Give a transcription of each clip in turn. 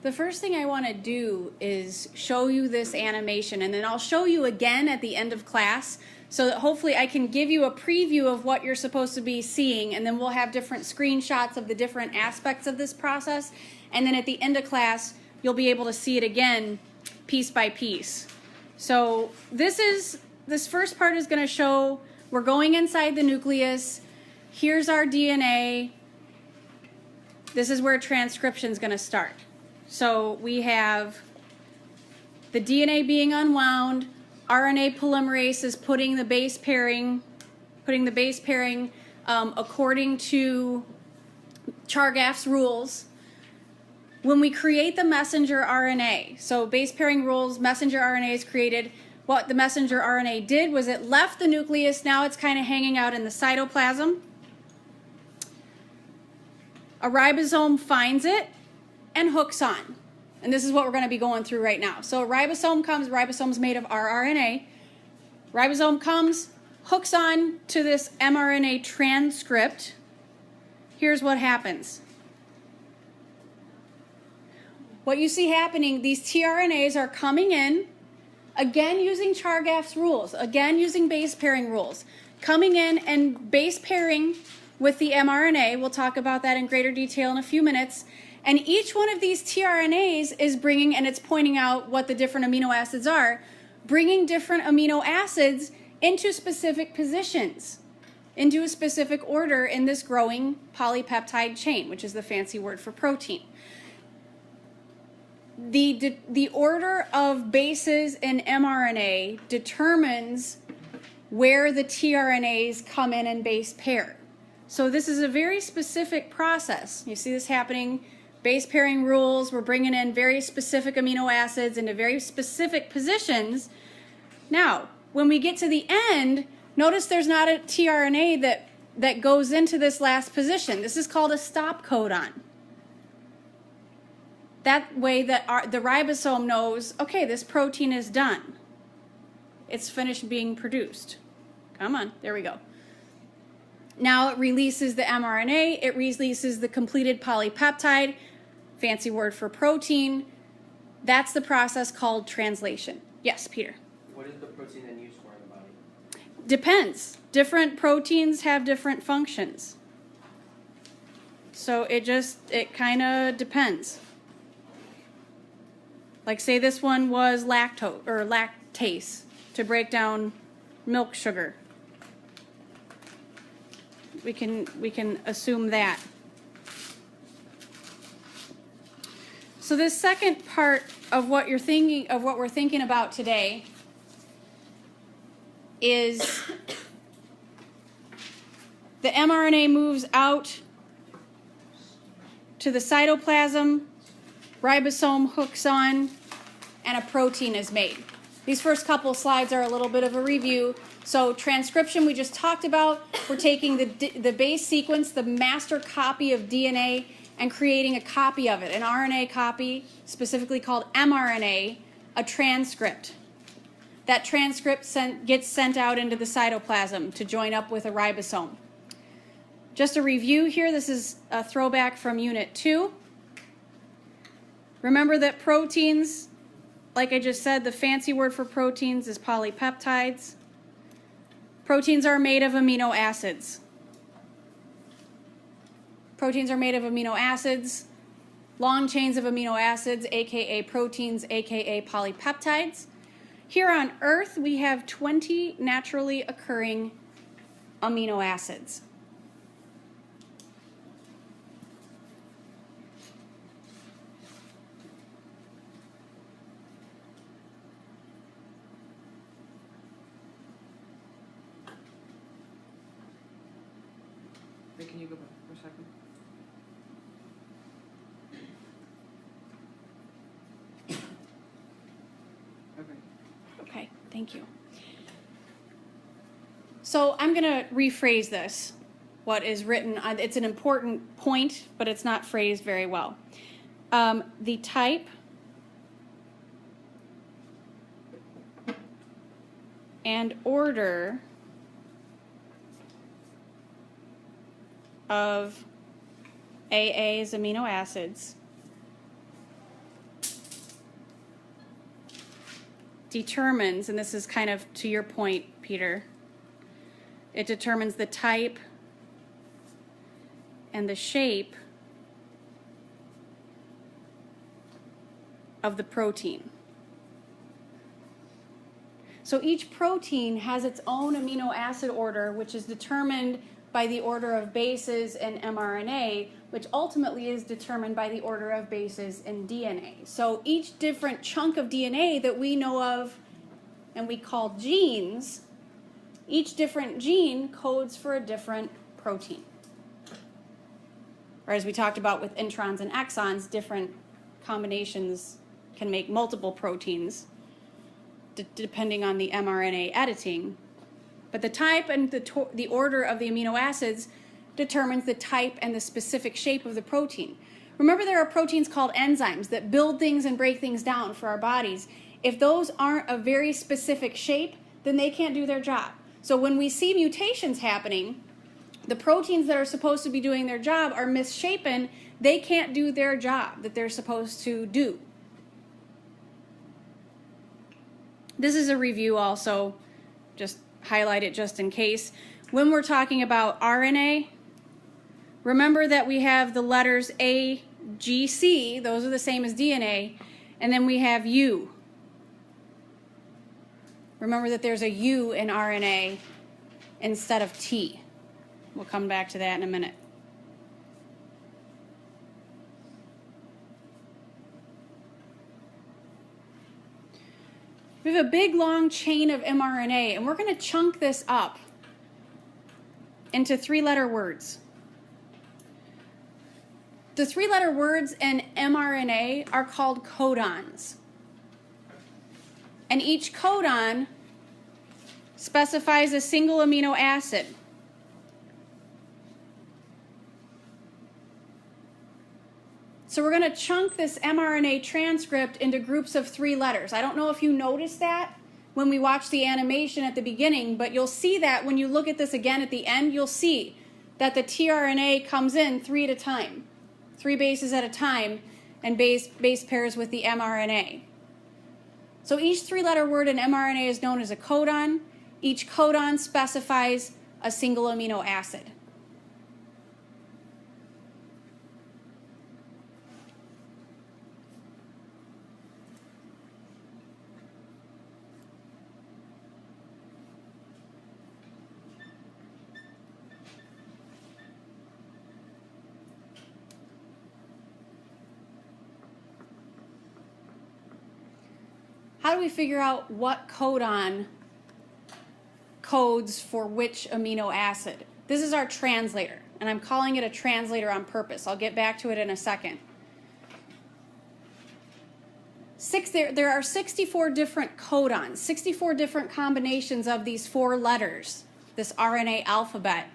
The first thing I want to do is show you this animation, and then I'll show you again at the end of class so that hopefully I can give you a preview of what you're supposed to be seeing, and then we'll have different screenshots of the different aspects of this process, and then at the end of class you'll be able to see it again piece by piece. So this first part is going to show we're going inside the nucleus. Here's our DNA. This is where transcription is going to start. So we have the DNA being unwound. RNA polymerase is putting the base pairing according to Chargaff's rules. When we create the messenger RNA, so base pairing rules, messenger RNA is created. What the messenger RNA did was it left the nucleus. Now it's kind of hanging out in the cytoplasm. A ribosome finds it and hooks on. And this is what we're going to be going through right now. So a ribosome comes, ribosome's made of rRNA. Ribosome comes, hooks on to this mRNA transcript. Here's what happens. What you see happening, these tRNAs are coming in, again using Chargaff's rules, again using base pairing rules, coming in and base pairing with the mRNA. We'll talk about that in greater detail in a few minutes. And each one of these tRNAs is bringing, and it's pointing out what the different amino acids are, bringing different amino acids into specific positions, into a specific order in this growing polypeptide chain, which is the fancy word for protein. The order of bases in mRNA determines where the tRNAs come in and base pair. So this is a very specific process. You see this happening, base pairing rules, we're bringing in very specific amino acids into very specific positions. Now, when we get to the end, notice there's not a tRNA that goes into this last position. This is called a stop codon. That way that the ribosome knows, okay, this protein is done. It's finished being produced. Come on, there we go. Now it releases the mRNA, it releases the completed polypeptide, fancy word for protein. That's the process called translation. Yes, Peter? What is the protein then used for in the body? Depends. Different proteins have different functions. So it kind of depends. Like say this one was lactase to break down milk sugar. We can assume that. So this second part of what we're thinking about today is the mRNA moves out to the cytoplasm, ribosome hooks on, and a protein is made. These first couple slides are a little bit of a review. So transcription we just talked about. We're taking the base sequence, the master copy of DNA, and creating a copy of it, an RNA copy, specifically called mRNA, a transcript. That transcript gets sent out into the cytoplasm to join up with a ribosome. Just a review here, this is a throwback from Unit 2. Remember that proteins, like I just said, the fancy word for proteins is polypeptides. Proteins are made of amino acids. Proteins are made of amino acids, long chains of amino acids, aka proteins, aka polypeptides. Here on Earth, we have 20 naturally occurring amino acids. Can you go back for a second? Okay, thank you. So I'm going to rephrase this, what is written. It's an important point, but it's not phrased very well. The type and order of AA's amino acids determines, and this is kind of to your point, Peter, it determines the type and the shape of the protein. So each protein has its own amino acid order, which is determined by the order of bases in mRNA, which ultimately is determined by the order of bases in DNA. So each different chunk of DNA that we know of and we call genes, each different gene codes for a different protein. Or as we talked about with introns and exons, different combinations can make multiple proteins depending on the mRNA editing. But the type and the order of the amino acids determines the type and the specific shape of the protein. Remember, there are proteins called enzymes that build things and break things down for our bodies. If those aren't a very specific shape, then they can't do their job. So when we see mutations happening, the proteins that are supposed to be doing their job are misshapen. They can't do their job that they're supposed to do. This is a review also, just highlight it just in case. When we're talking about RNA, remember that we have the letters A, G, C, those are the same as DNA, and then we have U. Remember that there's a U in RNA instead of T. We'll come back to that in a minute. We have a big long chain of mRNA, and we're going to chunk this up into 3-letter words. The 3-letter words in mRNA are called codons. And each codon specifies a single amino acid. So we're going to chunk this mRNA transcript into groups of 3 letters. I don't know if you noticed that when we watched the animation at the beginning, but you'll see that when you look at this again at the end, you'll see that the tRNA comes in 3 at a time, 3 bases at a time, and base pairs with the mRNA. So each 3-letter word in mRNA is known as a codon. Each codon specifies a single amino acid. How do we figure out what codon codes for which amino acid? This is our translator, and I'm calling it a translator on purpose. I'll get back to it in a second. There are 64 different codons, 64 different combinations of these 4 letters, this RNA alphabet.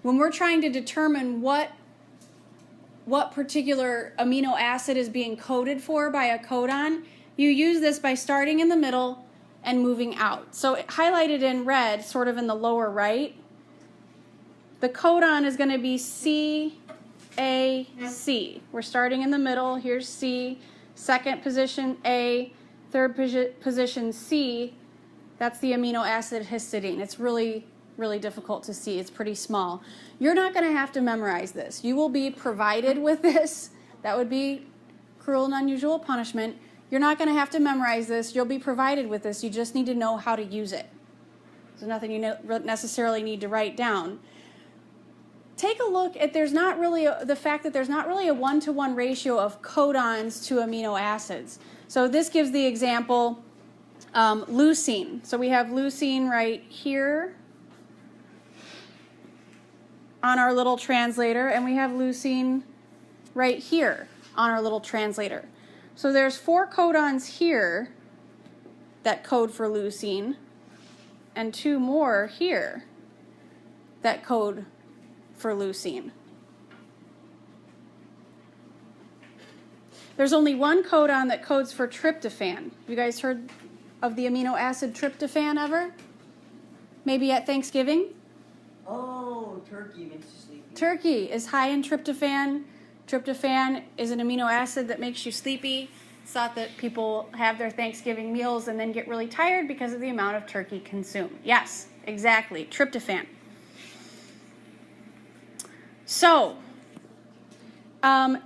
When we're trying to determine what particular amino acid is being coded for by a codon, you use this by starting in the middle and moving out. So highlighted in red, sort of in the lower right, the codon is going to be C, A, C. We're starting in the middle. Here's C, second position A, third position C. That's the amino acid histidine. It's really, really difficult to see. It's pretty small. You're not going to have to memorize this. You will be provided with this. That would be cruel and unusual punishment. You're not going to have to memorize this. You'll be provided with this. You just need to know how to use it. There's nothing you necessarily need to write down. Take a look at the fact that there's not really a 1-to-1 ratio of codons to amino acids. So this gives the example leucine. So we have leucine right here on our little translator, and we have leucine right here on our little translator. So there's 4 codons here that code for leucine, and 2 more here that code for leucine. There's only 1 codon that codes for tryptophan. Have you guys heard of the amino acid tryptophan ever? Maybe at Thanksgiving? Oh, turkey makes you sleepy. Turkey is high in tryptophan. Tryptophan is an amino acid that makes you sleepy. It's thought that people have their Thanksgiving meals and then get really tired because of the amount of turkey consumed. Yes, exactly. Tryptophan. So,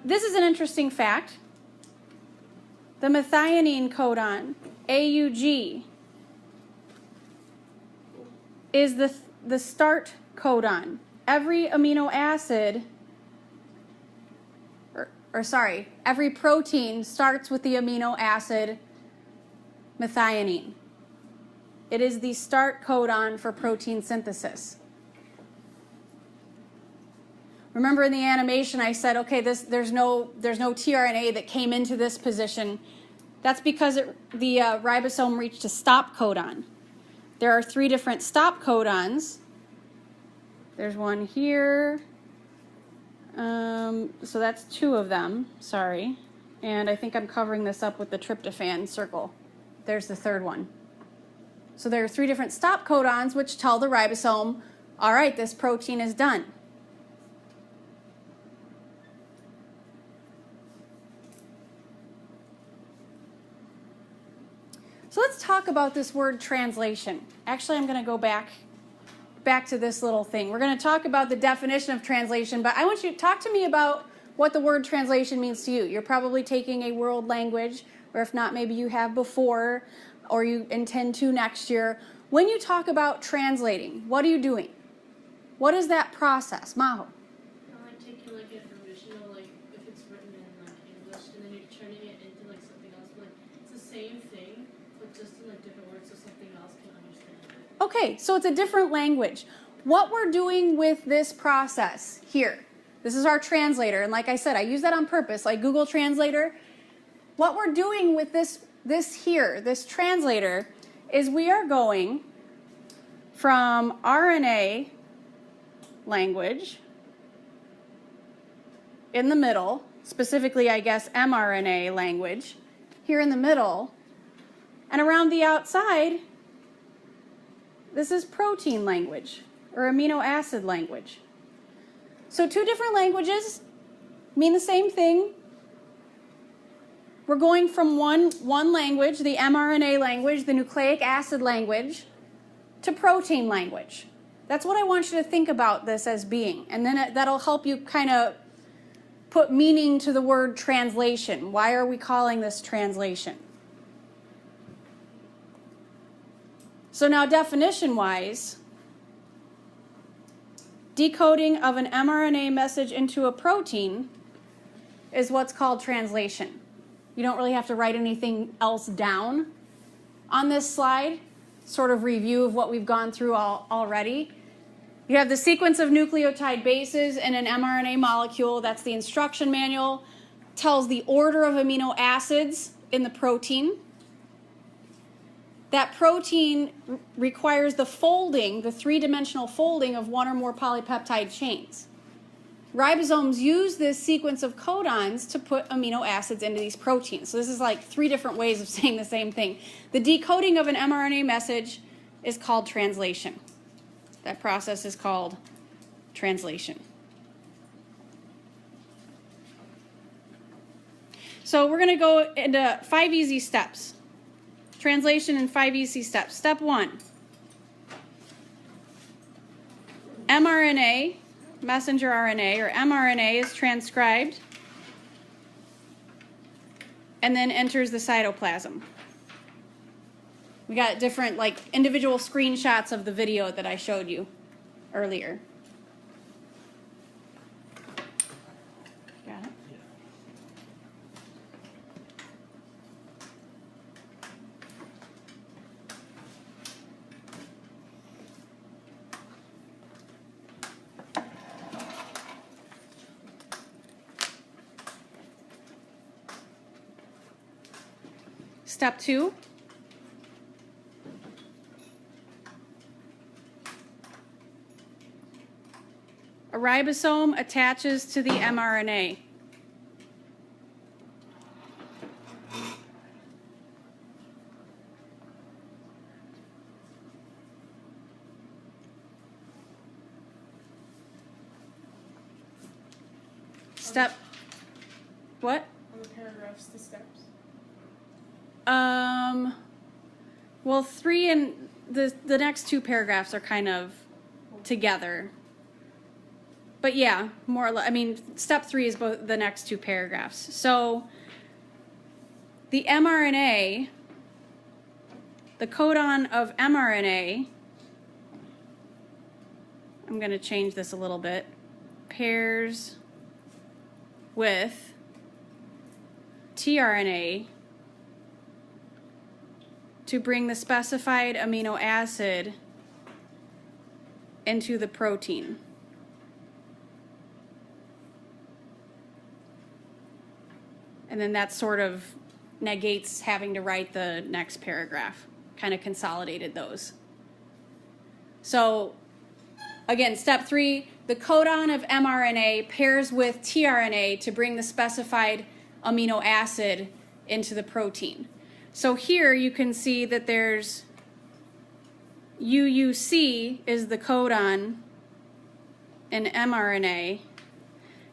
this is an interesting fact. The methionine codon, AUG, is the start codon. Every amino acid, every protein starts with the amino acid methionine. It is the start codon for protein synthesis. Remember in the animation I said, okay, there's no tRNA that came into this position. That's because the ribosome reached a stop codon. There are 3 different stop codons. There's one here. So that's 2 of them, sorry. And I think I'm covering this up with the tryptophan circle. There's the 3rd one. So there are 3 different stop codons which tell the ribosome, all right, this protein is done. So let's talk about this word translation. Actually, I'm going to go back to this little thing. We're going to talk about the definition of translation, but I want you to talk to me about what the word translation means to you. You're probably taking a world language, or if not, maybe you have before, or you intend to next year. When you talk about translating, what are you doing? What is that process? Maho? Like taking like information, like if it's written in like English, and then you're turning it into like something else. But it's the same thing, but just in like different words, so something else can understand it. Okay, so it's a different language. What we're doing with this process here, this is our translator, and like I said, I use that on purpose, like Google Translator. What we're doing with this translator, is we are going from RNA language in the middle, specifically, I guess, mRNA language, here in the middle, and around the outside, this is protein language, or amino acid language. So 2 different languages mean the same thing. We're going from one language, the mRNA language, the nucleic acid language, to protein language. That's what I want you to think about this as being. And then that'll help you kind of put meaning to the word translation. Why are we calling this translation? So now definition-wise, decoding of an mRNA message into a protein is what's called translation. You don't really have to write anything else down on this slide, sort of review of what we've gone through already. You have the sequence of nucleotide bases in an mRNA molecule. That's the instruction manual. Tells the order of amino acids in the protein. That protein requires the folding, the 3-dimensional folding of 1 or more polypeptide chains. Ribosomes use this sequence of codons to put amino acids into these proteins. So this is like 3 different ways of saying the same thing. The decoding of an mRNA message is called translation. That process is called translation. So we're going to go into 5 easy steps. Translation in 5 easy steps. Step 1. mRNA, messenger RNA, or mRNA is transcribed and then enters the cytoplasm. We got different, like, individual screenshots of the video that I showed you earlier. Got it? Step 2. A ribosome attaches to the mRNA. Step. What? On the paragraphs, the steps. Well, 3 and the next 2 paragraphs are kind of together. But yeah, more or less. I mean, step 3 is both the next 2 paragraphs. So the mRNA, the codon of mRNA, I'm going to change this a little bit, pairs with tRNA to bring the specified amino acid into the protein. And then that sort of negates having to write the next paragraph, kind of consolidated those. So again, step 3, the codon of mRNA pairs with tRNA to bring the specified amino acid into the protein. So here you can see that there's UUC is the codon in mRNA,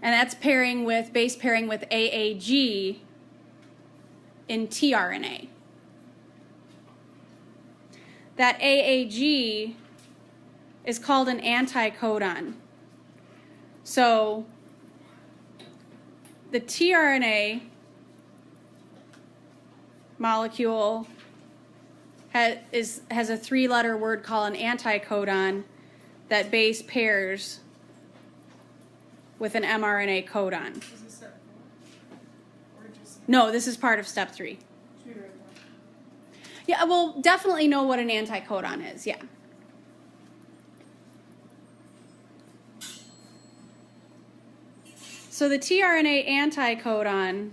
and that's pairing with, base pairing with AAG in tRNA. That AAG is called an anticodon. So the tRNA molecule has a 3-letter word called an anticodon that base pairs with an mRNA codon. Is this step 4? Or just No, this is part of step 3. should we write that? Yeah, we'll definitely know what an anticodon is, yeah. So the tRNA anticodon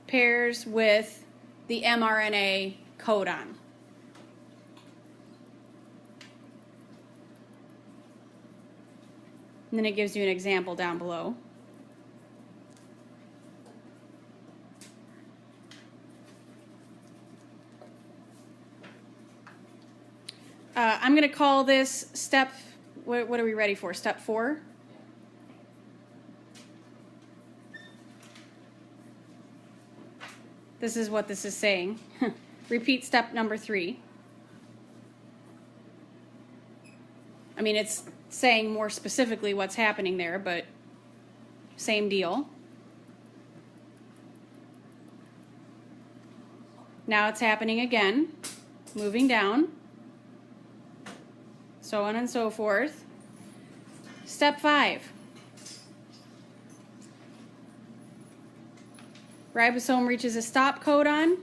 pairs with the mRNA codon. And then it gives you an example down below. I'm going to call this step, what are we ready for? Step 4? This is what this is saying. Repeat step number 3. I mean, it's saying more specifically what's happening there, but same deal. Now it's happening again, moving down, so on and so forth. Step 5. Ribosome reaches a stop codon,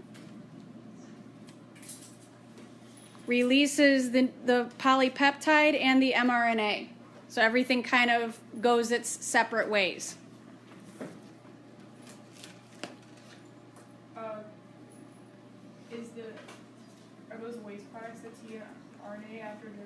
releases the polypeptide and the mRNA. So everything kind of goes its separate ways. Are those waste products the tRNA after they're